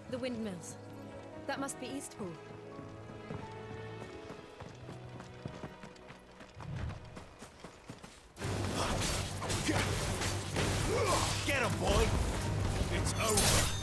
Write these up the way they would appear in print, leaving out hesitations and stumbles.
The windmills. That must be Eastpool. Get him, boy! It's over!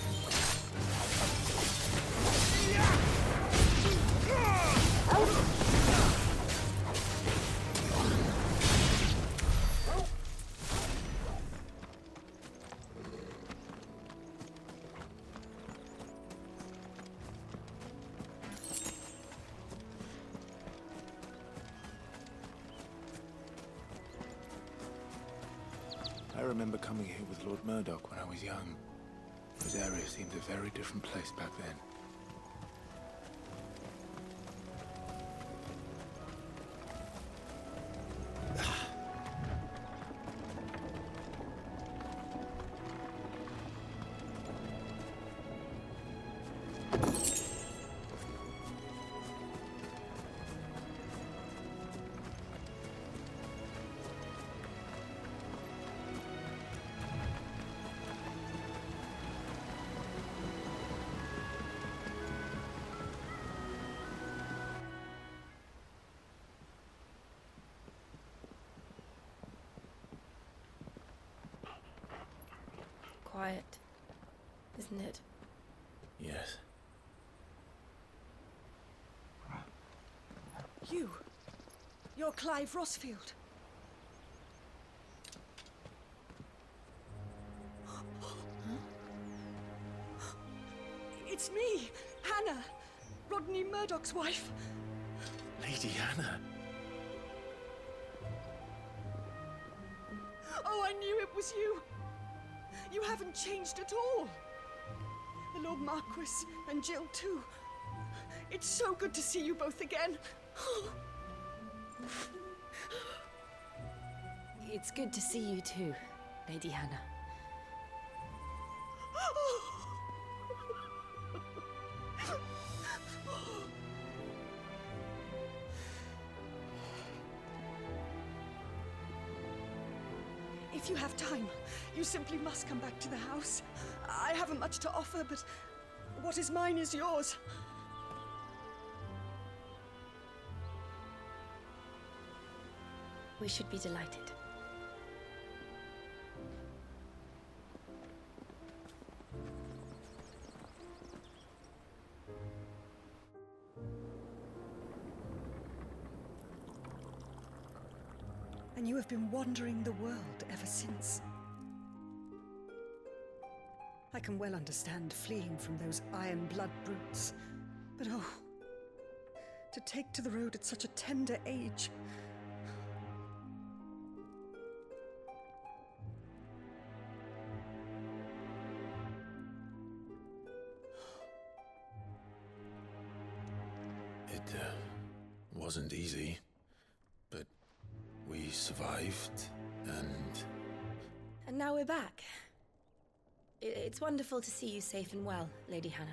I remember coming here with Lord Murdoch when I was young. This area seemed a very different place back then. Quiet, isn't it? Yes. You're Clive Rossfield. It's me, Hannah, Rodney Murdoch's wife. Lady Hannah. Oh, I knew it was you. You haven't changed at all. The Lord Marquis and Jill too. It's so good to see you both again. It's good to see you too, Lady Hannah. If you have time, you simply must come back to the house. I haven't much to offer, but what is mine is yours. We should be delighted. And you have been wandering the world ever since. I can well understand fleeing from those iron blood brutes, but oh, to take to the road at such a tender age. It wasn't easy, but we survived, and... And now we're back. It's wonderful to see you safe and well, Lady Hannah.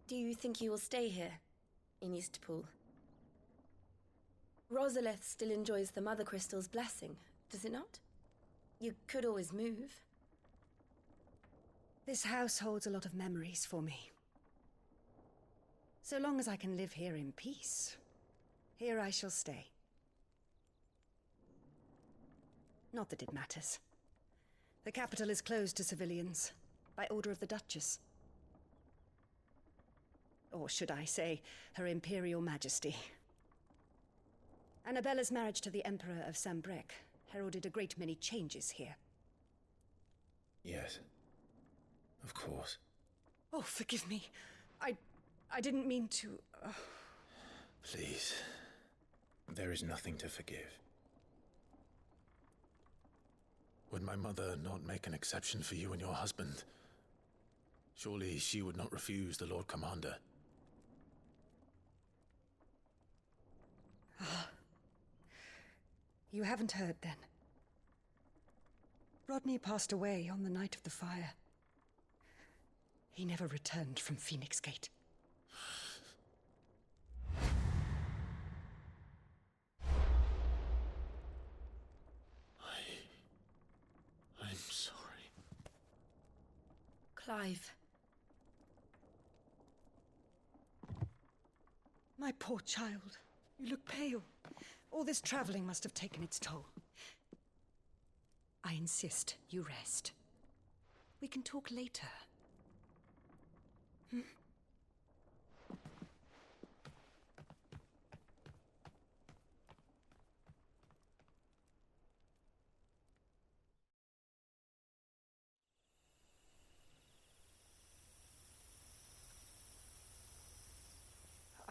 Do you think you will stay here, in Eastpool? Rosalith still enjoys the Mothercrystals' blessing, does it not? You could always move. This house holds a lot of memories for me. So long as I can live here in peace, here I shall stay. Not that it matters. The capital is closed to civilians, by order of the Duchess. Or should I say, Her Imperial Majesty. Annabella's marriage to the Emperor of Sambrec heralded a great many changes here. Yes. Of course. Oh, forgive me. I didn't mean to... Please. There is nothing to forgive. Would my mother not make an exception for you and your husband? Surely she would not refuse the Lord Commander. You haven't heard, then? Rodney passed away on the night of the fire. He never returned from Phoenix Gate. I'm sorry. Clive. My poor child. You look pale. All this traveling must have taken its toll. I insist you rest. We can talk later.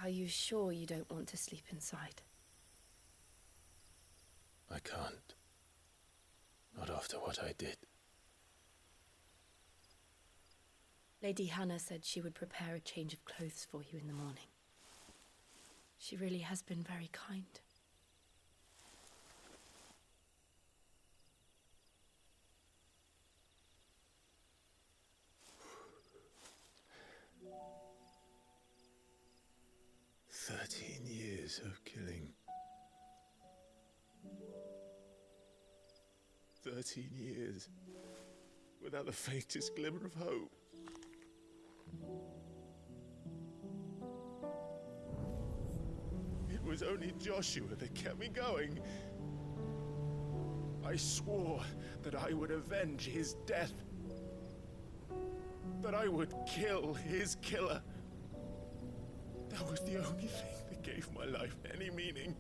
Are you sure you don't want to sleep inside? I can't. Not after what I did. Lady Hannah said she would prepare a change of clothes for you in the morning. She really has been very kind. Years of killing. 13 years without the faintest glimmer of hope. It was only Joshua that kept me going. I swore that I would avenge his death. That I would kill his killer. That was the only thing that gave my life any meaning.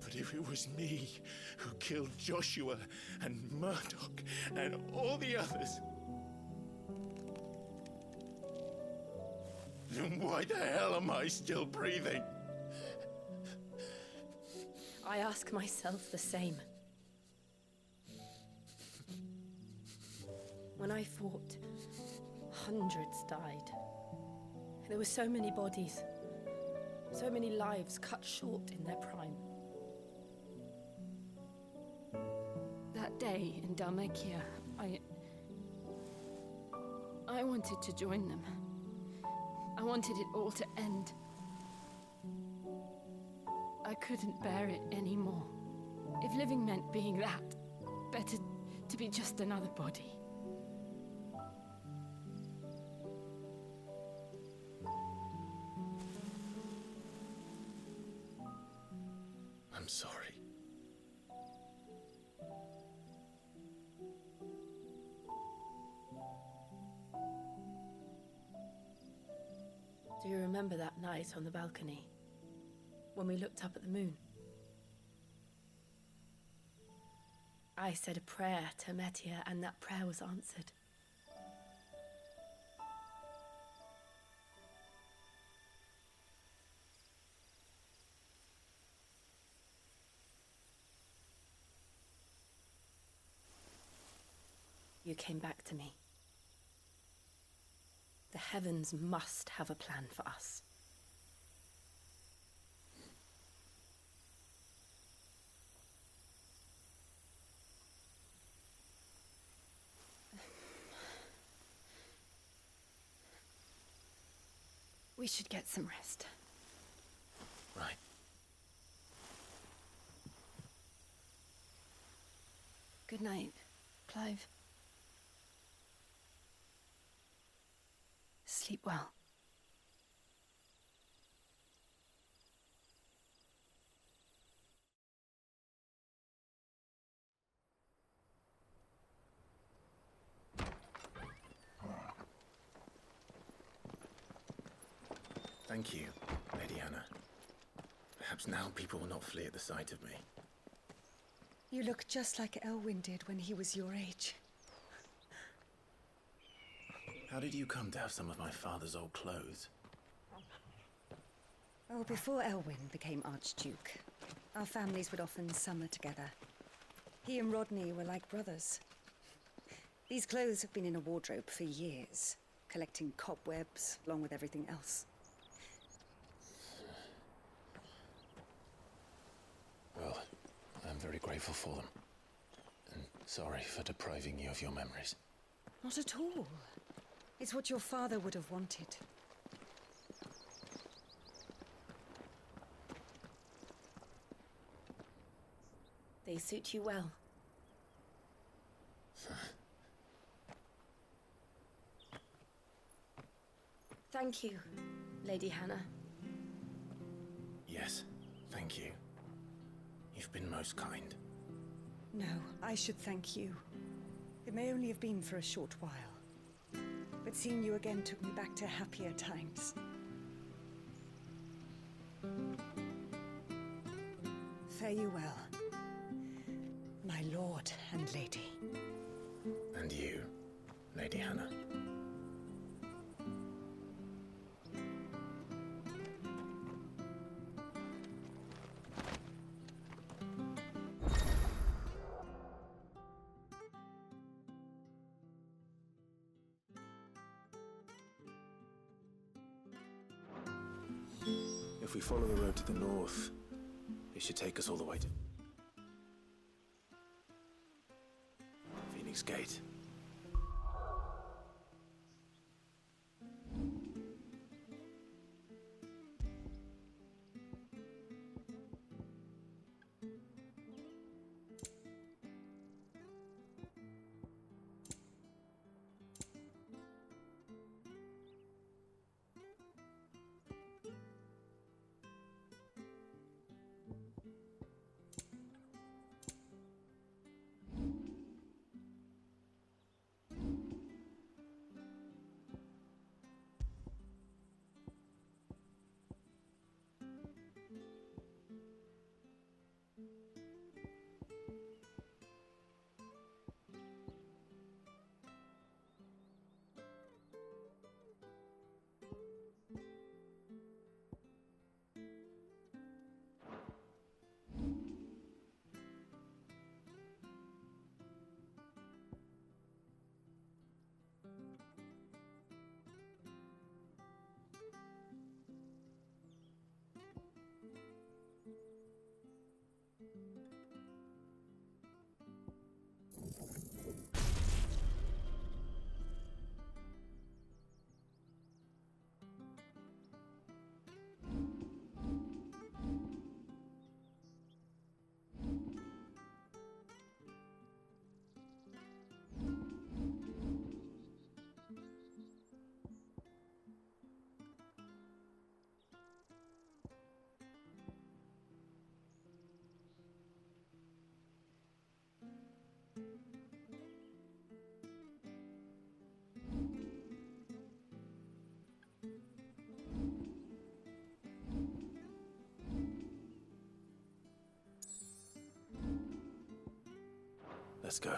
But if it was me who killed Joshua and Murdoch and all the others, then why the hell am I still breathing? I ask myself the same. When I fought, hundreds died. There were so many bodies, so many lives cut short in their prime. That day in Dhalmekia, I wanted to join them. I wanted it all to end. I couldn't bear it anymore. If living meant being that, better to be just another body. I'm sorry. Do you remember that night on the balcony, when we looked up at the moon? I said a prayer to Metia, and that prayer was answered. You came back to me. The heavens must have a plan for us. We should get some rest. Right. Good night, Clive. Sleep well. Thank you, Lady Hannah. Perhaps now people will not flee at the sight of me. You look just like Elwyn did when he was your age. How did you come to have some of my father's old clothes? Oh, before Elwyn became Archduke, our families would often summer together. He and Rodney were like brothers. These clothes have been in a wardrobe for years, collecting cobwebs along with everything else. Well, I'm very grateful for them. And sorry for depriving you of your memories. Not at all. It's what your father would have wanted. They suit you well. Thank you, Lady Hannah. Yes, thank you. You've been most kind. No, I should thank you. It may only have been for a short while, but seeing you again took me back to happier times. Fare you well, my lord and lady. And you, Lady Hannah. If we follow the road to the north, it should take us all the way to Phoenix Gate. Let's go.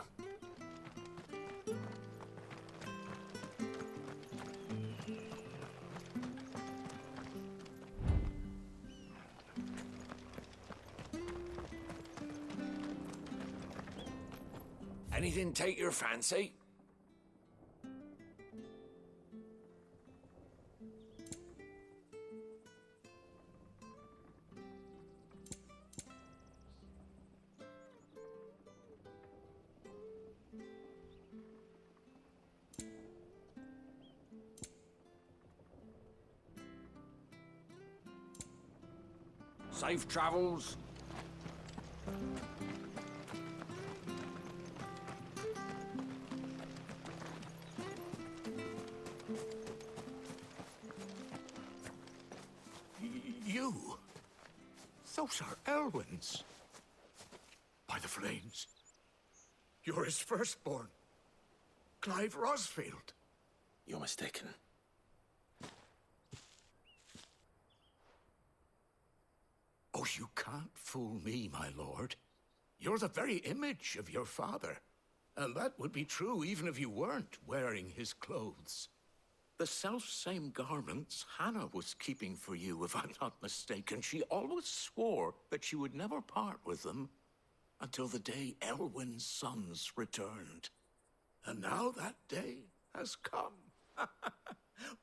Anything take your fancy? Safe travels. You? Those are Elwyn's. By the flames. You're his firstborn. Clive Rosfield. You're mistaken. Oh, you can't fool me, my lord. You're the very image of your father. And that would be true even if you weren't wearing his clothes. The self-same garments Hannah was keeping for you, if I'm not mistaken. She always swore that she would never part with them until the day Elwyn's sons returned. And now that day has come.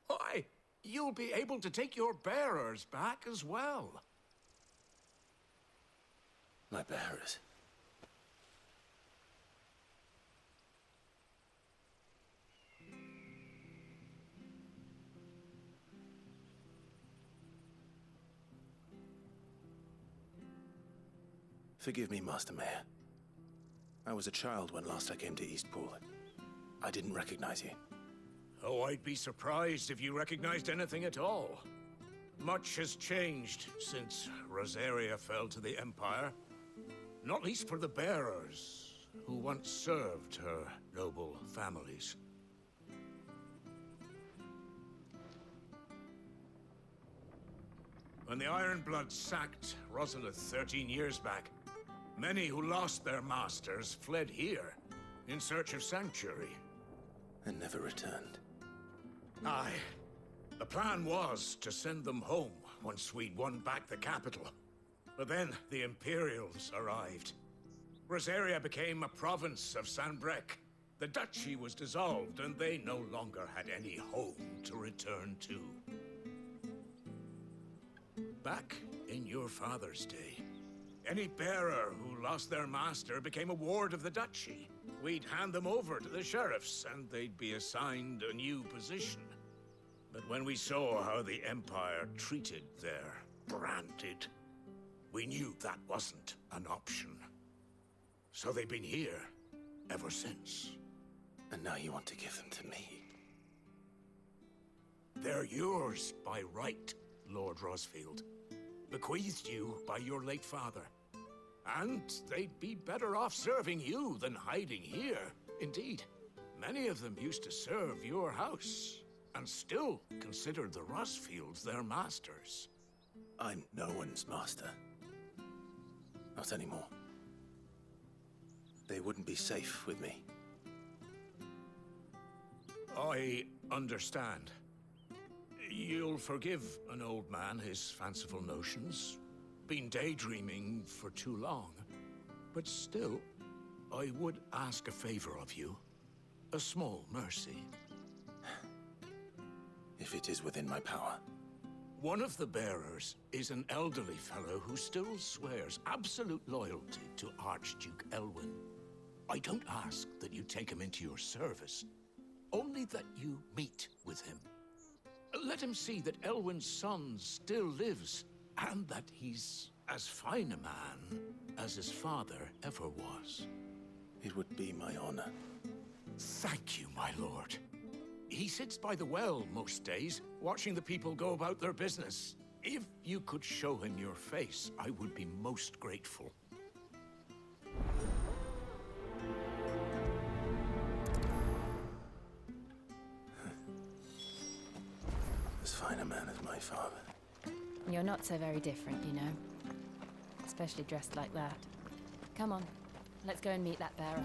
Why, you'll be able to take your bearers back as well. My bearers? Forgive me, Master Mayor. I was a child when last I came to Eastpool. I didn't recognize you. Oh, I'd be surprised if you recognized anything at all. Much has changed since Rosaria fell to the Empire. Not least for the bearers, who once served her noble families. When the Ironbloods sacked Rosalith 13 years back, many who lost their masters fled here, in search of sanctuary. And never returned. Aye. The plan was to send them home once we'd won back the capital. But then the Imperials arrived. Rosaria became a province of Sanbreque. The duchy was dissolved, and they no longer had any home to return to. Back in your father's day, any bearer who lost their master became a ward of the duchy. We'd hand them over to the sheriffs, and they'd be assigned a new position. But when we saw how the Empire treated their branded, we knew that wasn't an option. So they've been here ever since. And now you want to give them to me? They're yours by right, Lord Rosfield. Bequeathed you by your late father. And they'd be better off serving you than hiding here. Indeed, many of them used to serve your house, and still considered the Rosfields their masters. I'm no one's master. Not anymore. They wouldn't be safe with me. I understand. You'll forgive an old man his fanciful notions. Been daydreaming for too long. But still, I would ask a favor of you. A small mercy. If it is within my power. One of the bearers is an elderly fellow who still swears absolute loyalty to Archduke Elwyn. I don't ask that you take him into your service, only that you meet with him. Let him see that Elwyn's son still lives, and that he's as fine a man as his father ever was. It would be my honor. Thank you, my lord. He sits by the well most days, watching the people go about their business. If you could show him your face, I would be most grateful. As fine a man as my father. You're not so very different, you know. Especially dressed like that. Come on, let's go and meet that bearer.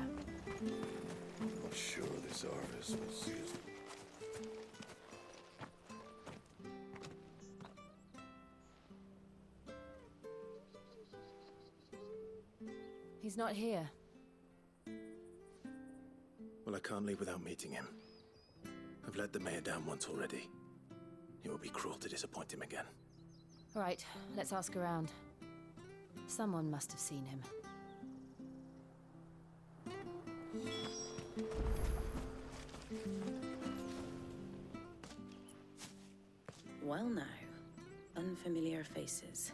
I'm sure this harvest will see us. He's not here. Well, I can't leave without meeting him. I've let the mayor down once already. It would be cruel to disappoint him again. All right, let's ask around. Someone must have seen him. Well now, unfamiliar faces.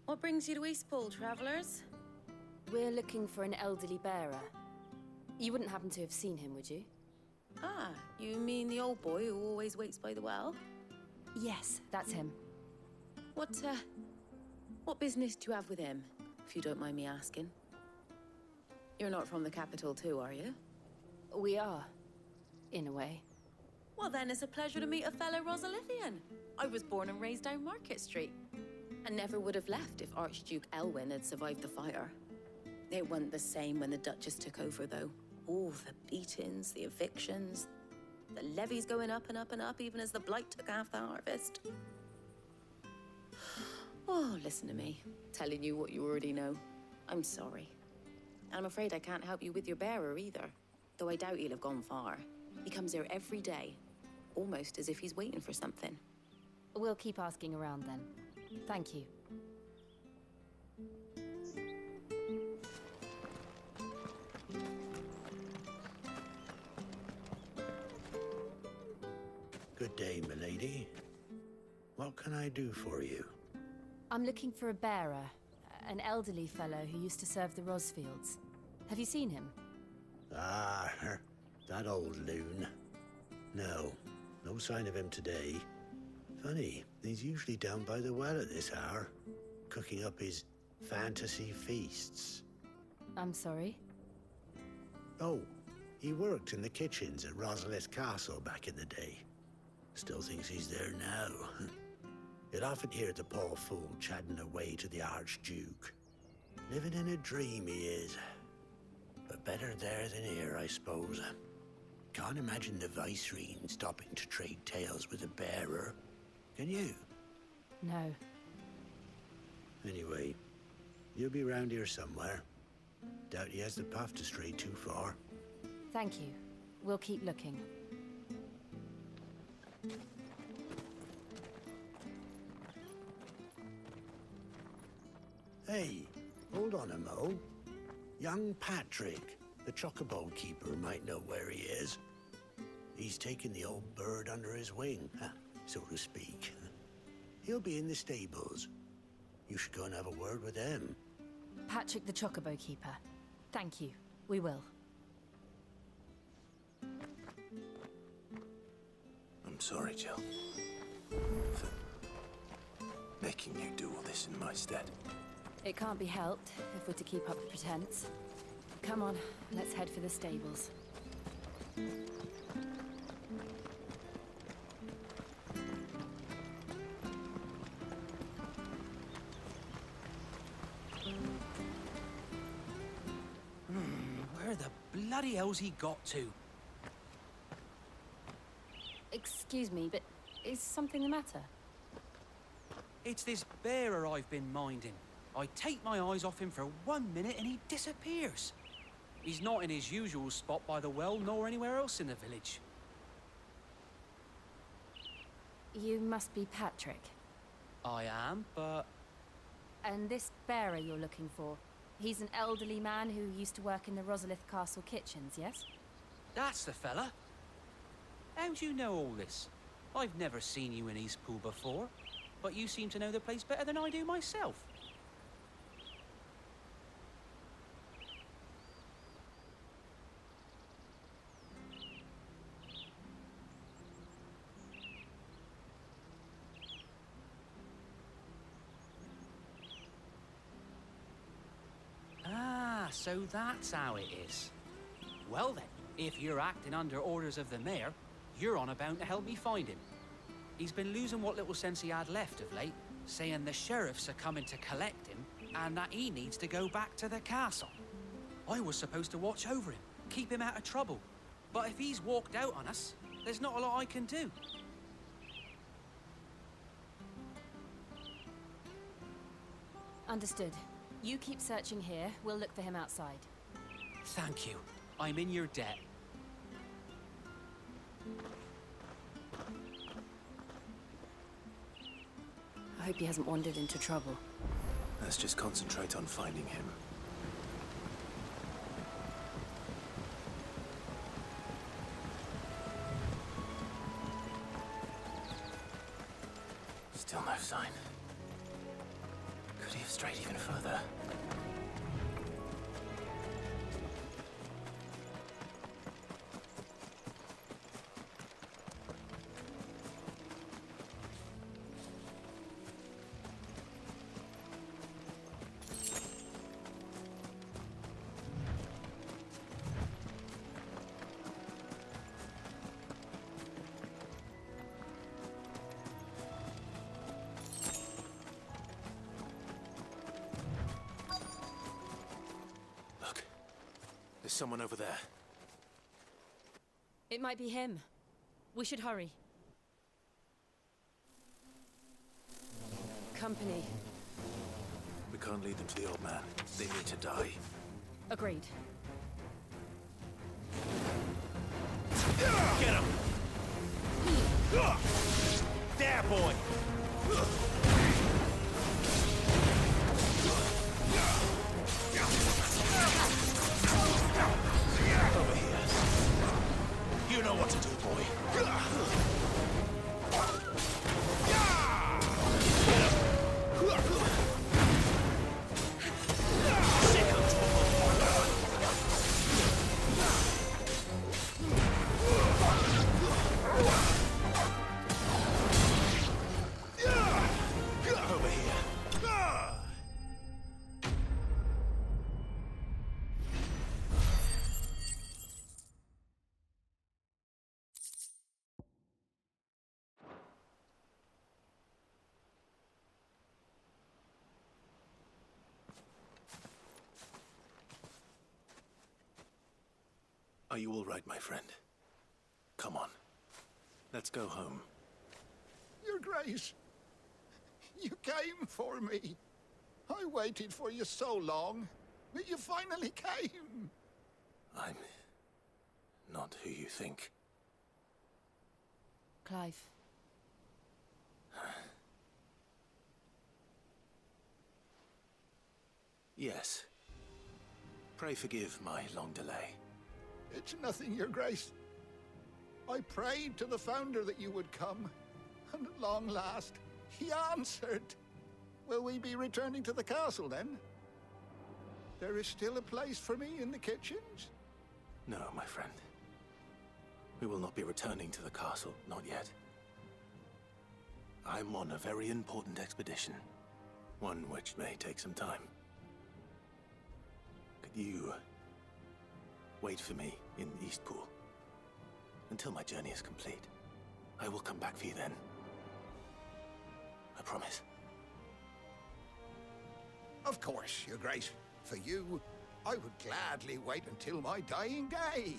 What brings you to Eastpool, travelers? We're looking for an elderly bearer. You wouldn't happen to have seen him, would you? Ah, you mean the old boy who always waits by the well? Yes, that's him. What business do you have with him, if you don't mind me asking? You're not from the capital too, are you? We are, in a way. Well then, it's a pleasure to meet a fellow Rosalithian. I was born and raised down Market Street. And never would have left if Archduke Elwyn had survived the fire. It wasn't the same when the Duchess took over, though. Oh, the beatings, the evictions, the levies going up and up and up, even as the Blight took half the harvest. Oh, listen to me, telling you what you already know. I'm sorry. And I'm afraid I can't help you with your bearer either, though I doubt he'll have gone far. He comes here every day, almost as if he's waiting for something. We'll keep asking around then. Thank you. Good day, milady. What can I do for you? I'm looking for a bearer. an elderly fellow who used to serve the Rosfields. Have you seen him? Ah, that old loon. No sign of him today. Funny, he's usually down by the well at this hour, cooking up his fantasy feasts. I'm sorry? Oh, he worked in the kitchens at Rosalith Castle back in the day. Still thinks he's there now. You'd often hear the poor fool chatting away to the Archduke. Living in a dream he is. But better there than here, I suppose. Can't imagine the Vicereine stopping to trade tales with a bearer. Can you? No. Anyway, you'll be round here somewhere. Doubt he has the path to stray too far. Thank you. We'll keep looking. Hey, hold on a mo. Young Patrick, the chocobo keeper, might know where he is. He's taken the old bird under his wing, so to speak. He'll be in the stables. You should go and have a word with them. Patrick the Chocobo Keeper. Thank you. We will. I'm sorry, Jill. For making you do all this in my stead. It can't be helped if we're to keep up the pretense. Come on, let's head for the stables. Where the bloody hell's he got to? Excuse me, but is something the matter? It's this bearer I've been minding. I take my eyes off him for 1 minute and he disappears. He's not in his usual spot by the well, nor anywhere else in the village. You must be Patrick. I am, but... And this bearer you're looking for, he's an elderly man who used to work in the Rosalith Castle kitchens, yes? That's the fella. How do you know all this? I've never seen you in Eastpool before, but you seem to know the place better than I do myself. So that's how it is. Well then, if you're acting under orders of the mayor, you're on about to help me find him. He's been losing what little sense he had left of late, saying the sheriffs are coming to collect him, and that he needs to go back to the castle. I was supposed to watch over him, keep him out of trouble. But if he's walked out on us, there's not a lot I can do. Understood. You keep searching here, we'll look for him outside. Thank you. I'm in your debt. I hope he hasn't wandered into trouble. Let's just concentrate on finding him. Still no sign. Could he have strayed even further? There's someone over there. It might be him. We should hurry. Company. We can't lead them to the old man. They need to die. Agreed. Get him! There, boy! Over here. You know what to do, boy. Are you all right, my friend? Come on. Let's go home. Your Grace, you came for me. I waited for you so long, but you finally came. I'm not who you think. Clive. Yes. Pray forgive my long delay. It's nothing, Your Grace. I prayed to the Founder that you would come, and at long last, he answered. Will we be returning to the castle, then? There is still a place for me in the kitchens? No, my friend. We will not be returning to the castle, not yet. I'm on a very important expedition, one which may take some time. Could you wait for me in Eastpool until my journey is complete? I will come back for you then. I promise. Of course, Your Grace. For you, I would gladly wait until my dying day.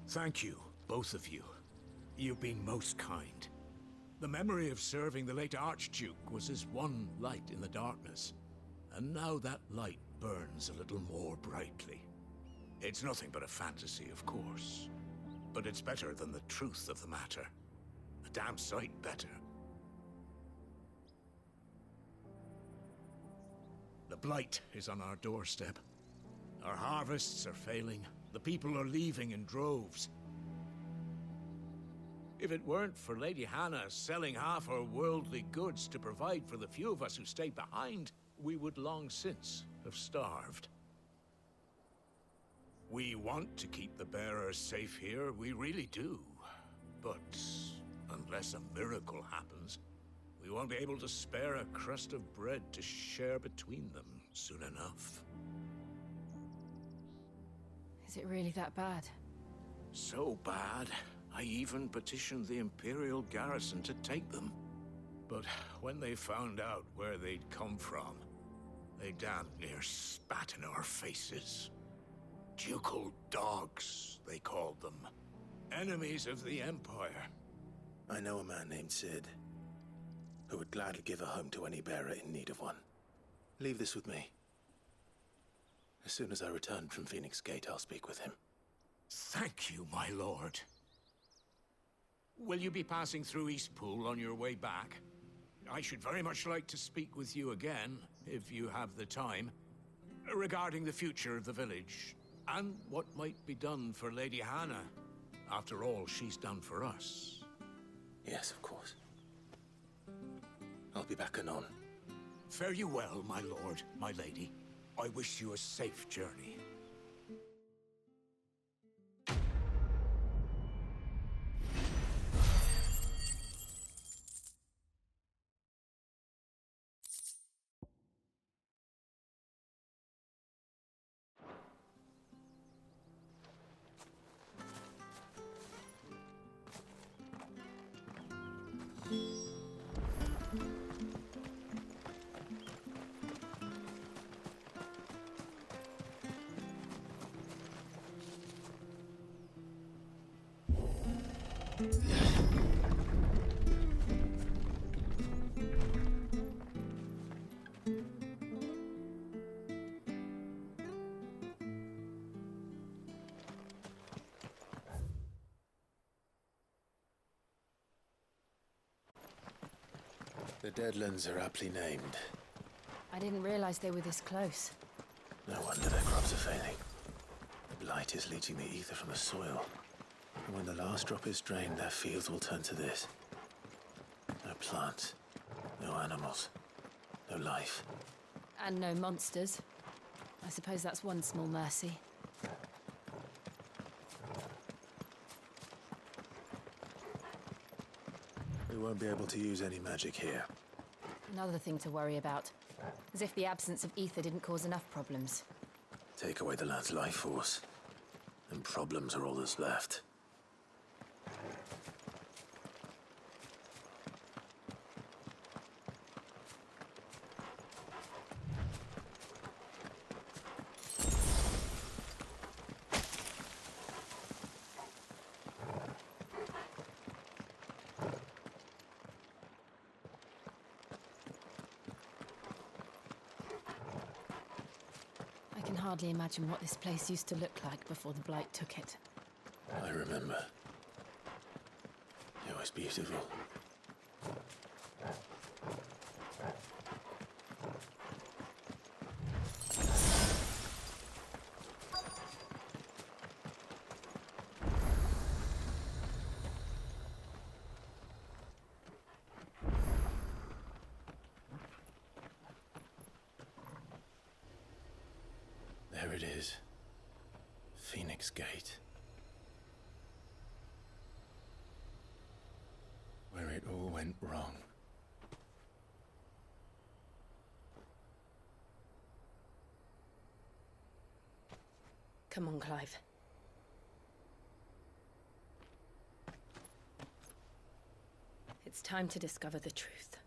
Thank you, both of you. You've been most kind. The memory of serving the late Archduke was as one light in the darkness, and now that light burns a little more brightly. It's nothing but a fantasy, of course, but it's better than the truth of the matter. A damn sight better. The Blight is on our doorstep. Our harvests are failing. The people are leaving in droves. If it weren't for Lady Hannah selling half her worldly goods to provide for the few of us who stayed behind, we would long since have starved. We want to keep the bearers safe here, we really do. But unless a miracle happens, we won't be able to spare a crust of bread to share between them soon enough. Is it really that bad? So bad, I even petitioned the Imperial garrison to take them. But when they found out where they'd come from, they damn near spat in our faces. Ducal dogs, they called them. Enemies of the Empire. I know a man named Sid, who would gladly give a home to any bearer in need of one. Leave this with me. As soon as I return from Phoenix Gate, I'll speak with him. Thank you, my lord. Will you be passing through Eastpool on your way back? I should very much like to speak with you again, if you have the time, regarding the future of the village, and what might be done for Lady Hannah. After all she's done for us. Yes, of course. I'll be back anon. Fare you well, my lord, my lady. I wish you a safe journey. The Deadlands are aptly named. I didn't realize they were this close. No wonder their crops are failing. The Blight is leaching the aether from the soil. And when the last drop is drained, their fields will turn to this. No plants, no animals, no life. And no monsters. I suppose that's one small mercy. We won't be able to use any magic here. Another thing to worry about. As if the absence of ether didn't cause enough problems. Take away the lad's life force, and problems are all that's left. I can hardly imagine what this place used to look like before the Blight took it. I remember. It was beautiful. There it is. Phoenix Gate. Where it all went wrong. Come on, Clive. It's time to discover the truth.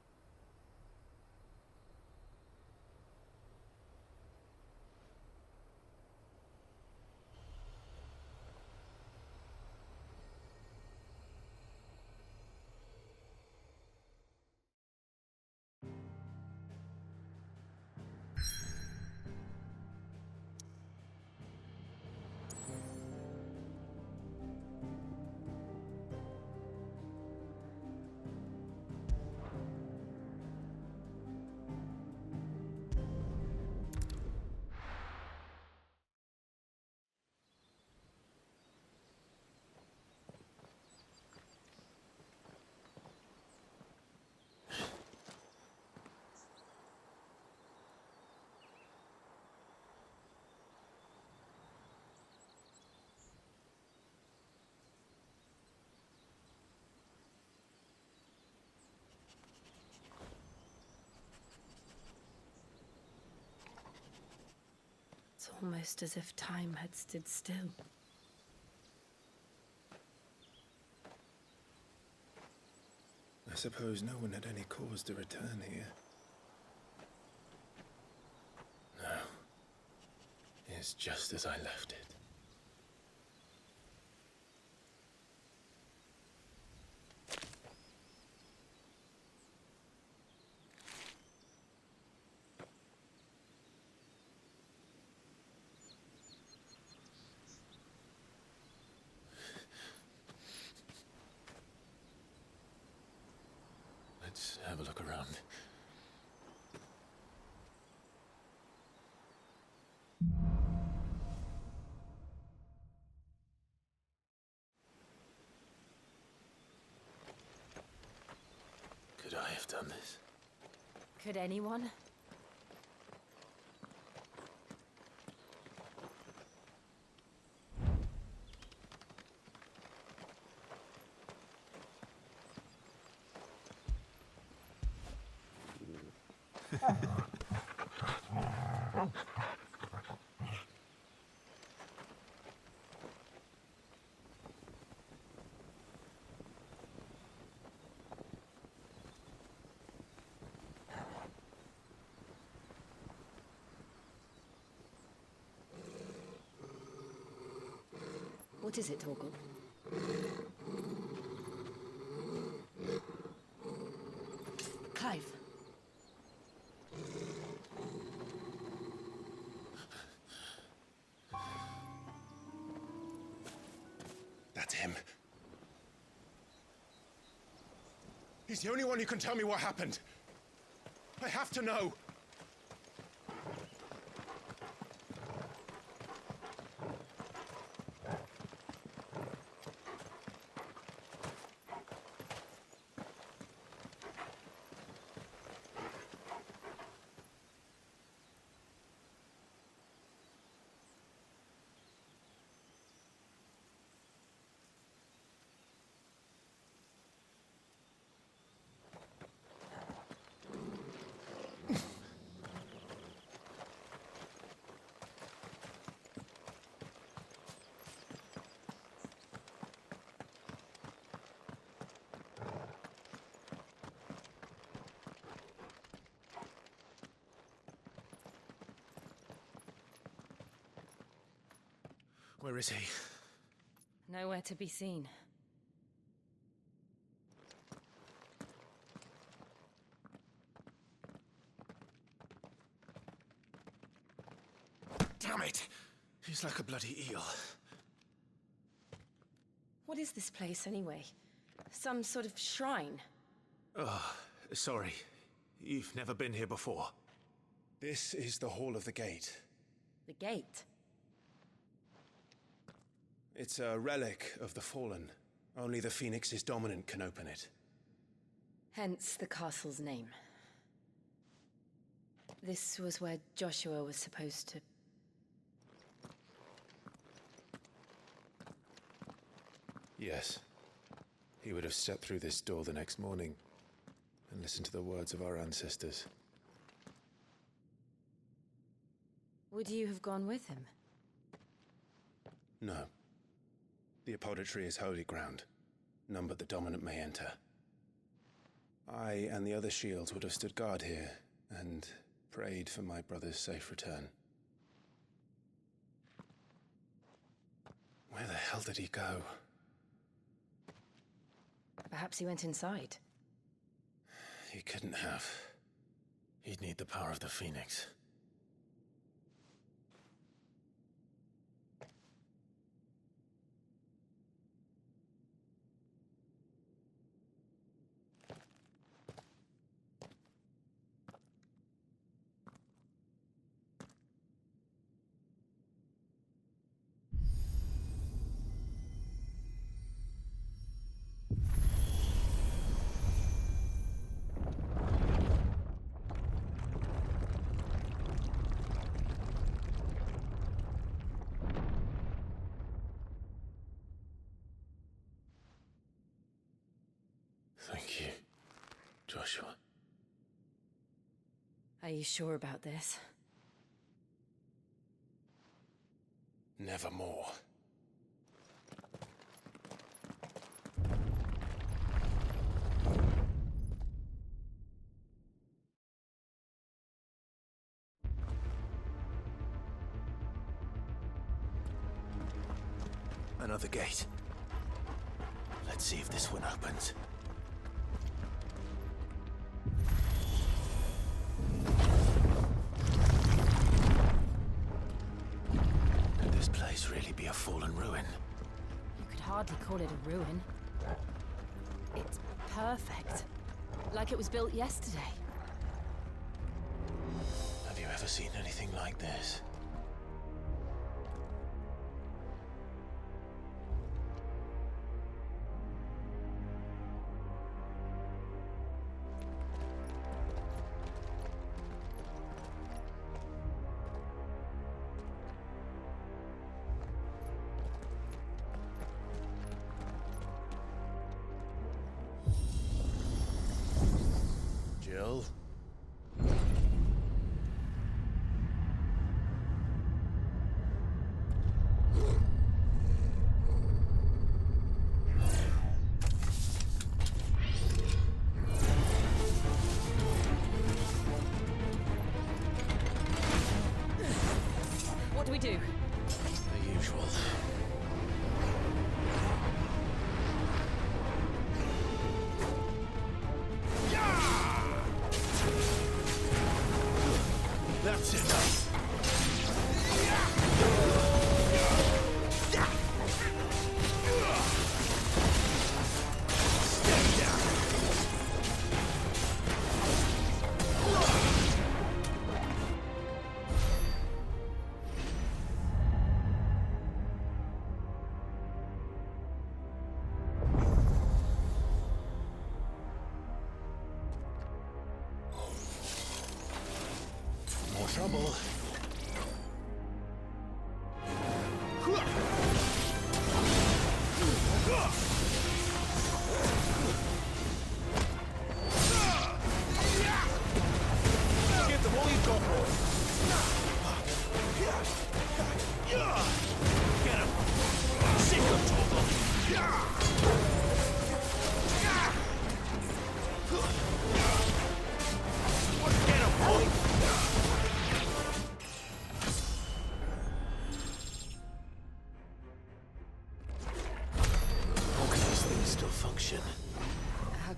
It's almost as if time had stood still. I suppose no one had any cause to return here. No. It's just as I left it. Let's have a look around. Could I have done this? Could anyone? What is it, Torgal? Clive. That's him. He's the only one who can tell me what happened. I have to know. Where is he? Nowhere to be seen. Damn it! He's like a bloody eel. What is this place, anyway? Some sort of shrine? Oh, sorry. You've never been here before. This is the Hall of the Gate. The gate? It's a relic of the Fallen. Only the Phoenix's dominant can open it. Hence the castle's name. This was where Joshua was supposed to... Yes. He would have stepped through this door the next morning and listened to the words of our ancestors. Would you have gone with him? No. The apodatory is holy ground. None but the dominant may enter. I and the other shields would have stood guard here and prayed for my brother's safe return. Where the hell did he go? Perhaps he went inside. He couldn't have. He'd need the power of the Phoenix. Thank you, Joshua. Are you sure about this? Nevermore. Another gate. Let's see if this one opens. Could this place really be a fallen ruin? You could hardly call it a ruin. It's perfect. Like it was built yesterday. Have you ever seen anything like this? Jill? What do we do? The usual. That's enough. Stay down. More trouble. Give them all you've got, boy. Get him. Sick of Get him, boy.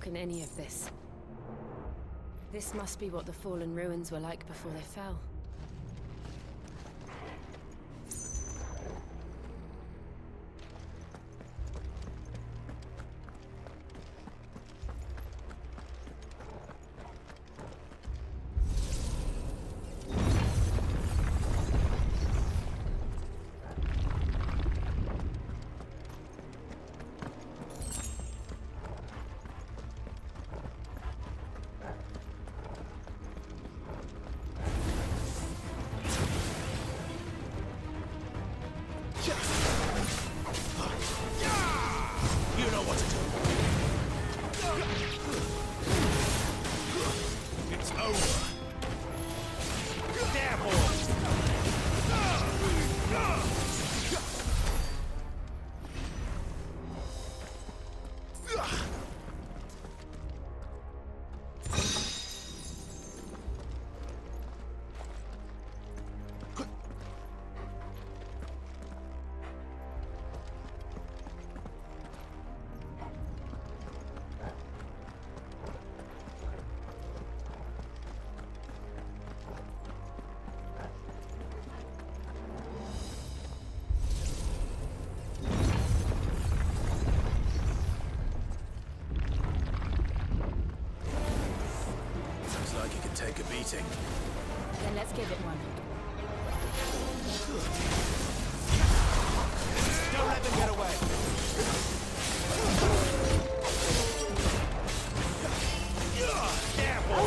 can any of this? This must be what the fallen ruins were like before they fell. Take a beating. Then let's give it one. Don't let them get away. Careful.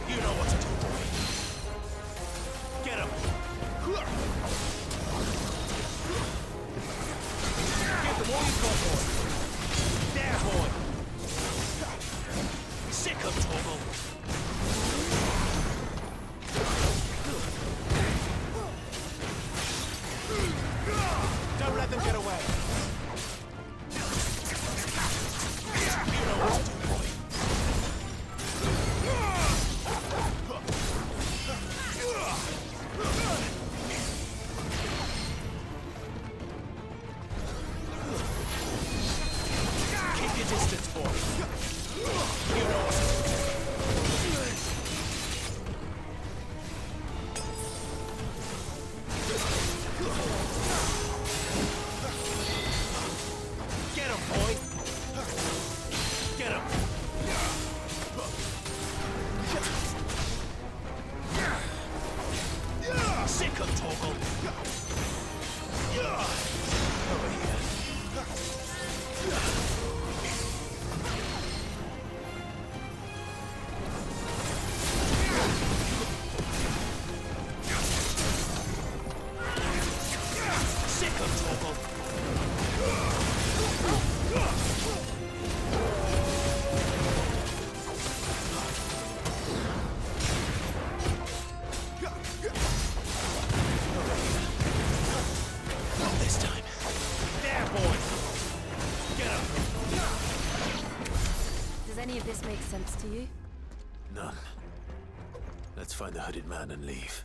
You know what to do, boy. Get him. Give them all you've got, boy. There, boy. Sick of Torgal. Don't let them get away. You know what to do, boy. Keep your distance, boy. You know what to do. Get him, boy! Get him! Sick of Torgal! Over here. Sick of Torgal! Not this time. There, boy! Get him! Does any of this make sense to you? None. Let's find the hooded man and leave.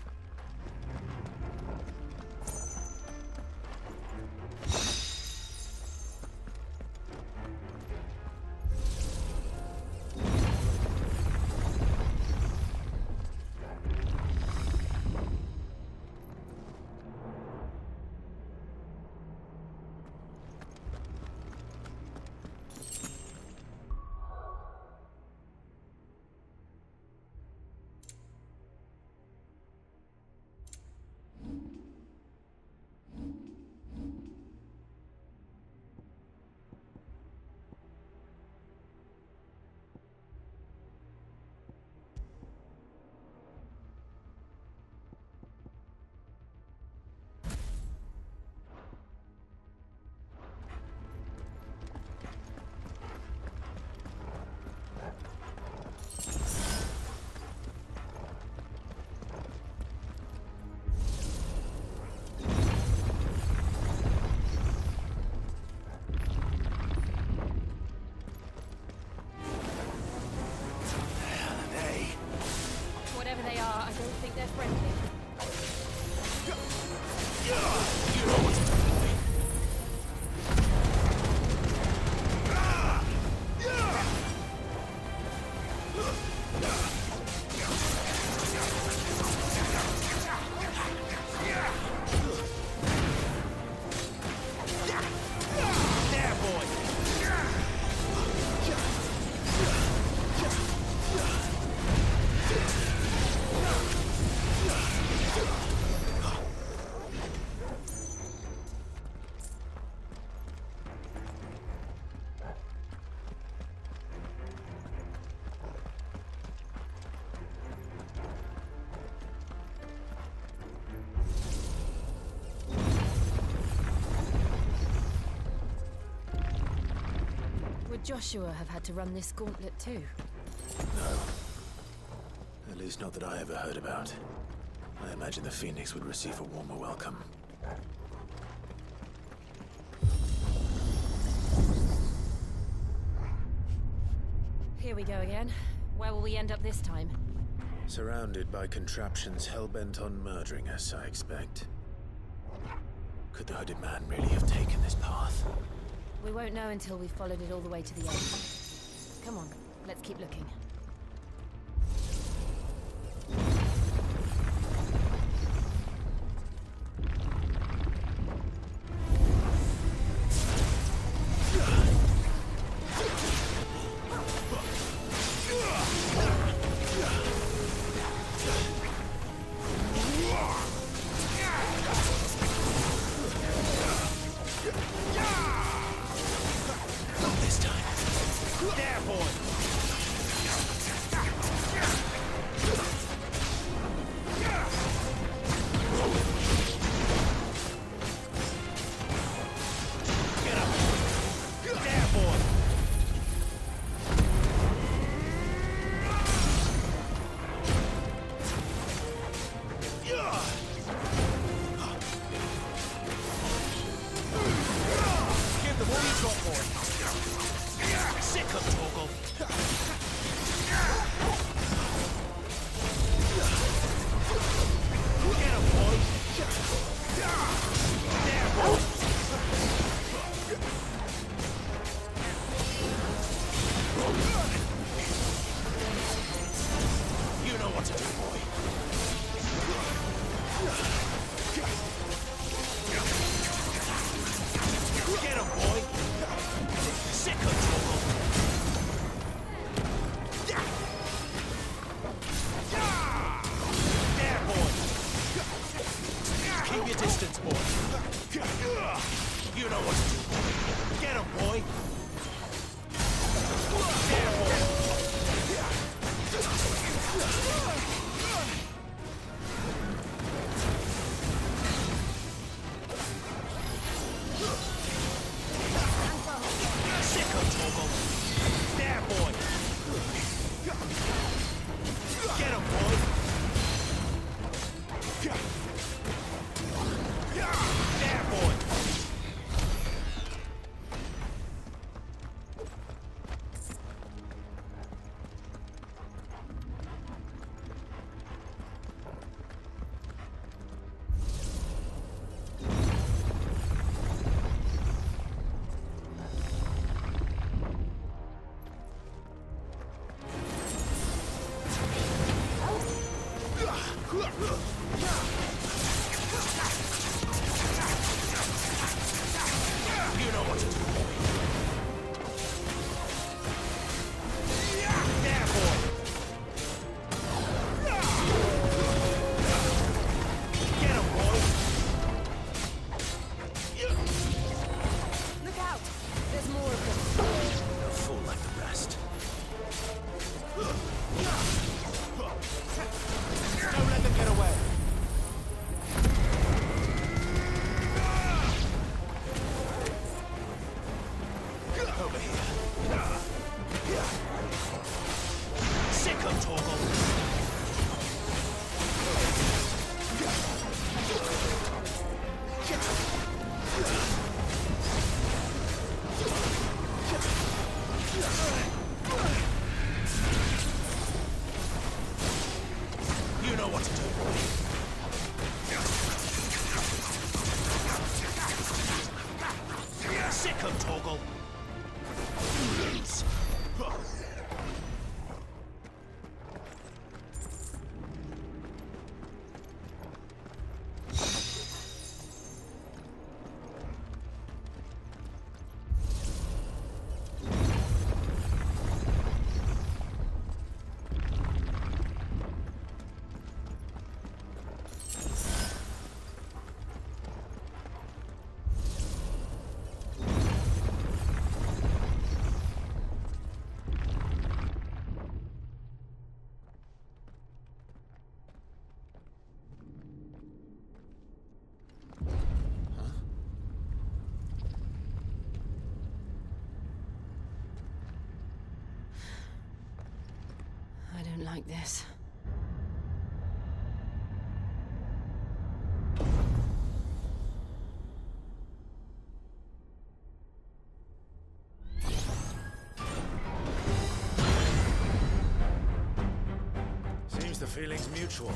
Joshua have had to run this gauntlet too? No. At least not that I ever heard about. I imagine the Phoenix would receive a warmer welcome. Here we go again. Where will we end up this time? Surrounded by contraptions hell-bent on murdering us, I expect. Could the hooded man really have taken this path? We won't know until we've followed it all the way to the end. Come on, let's keep looking. like this. Seems the feeling's mutual.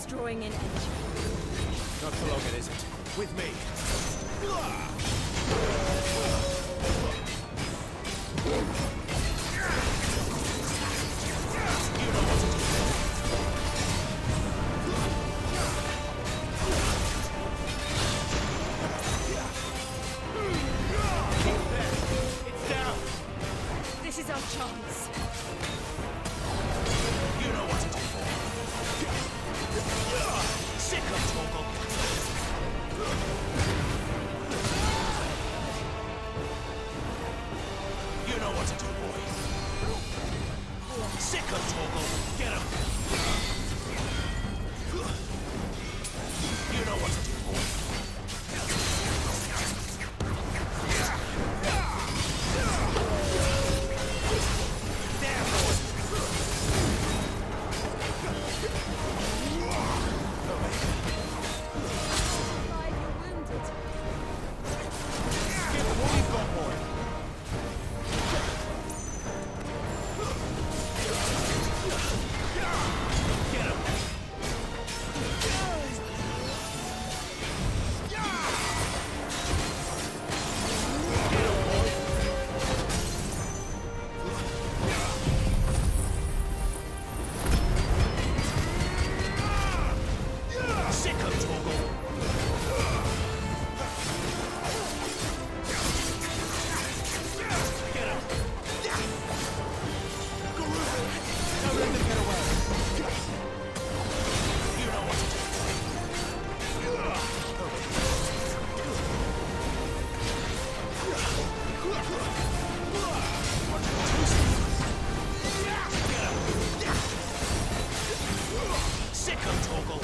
Drawing in energy. Not for long, it isn't. With me. It's down. This is our chance. You know what to do. Sick of Torgal. You know what to do, boy. Sick of Torgal. Get him. You know what to do, boy. There, boy. Give him what you've got, boy. Get him. Sick of Torgal. Get him. Don't let them get away. You know what to do. Get him. Sick of Torgal.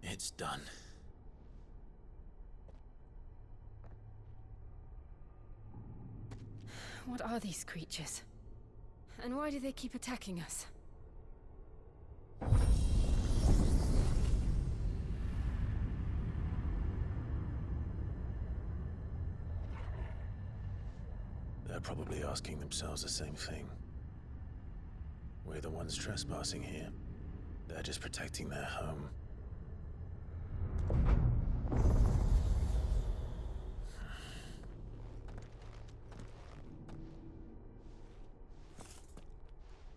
It's done. What are these creatures? And why do they keep attacking us? They're probably asking themselves the same thing. We're the ones trespassing here. They're just protecting their home.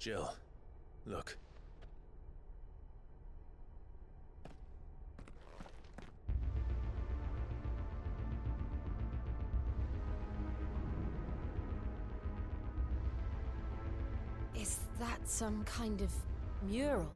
Jill, look. Is that some kind of mural?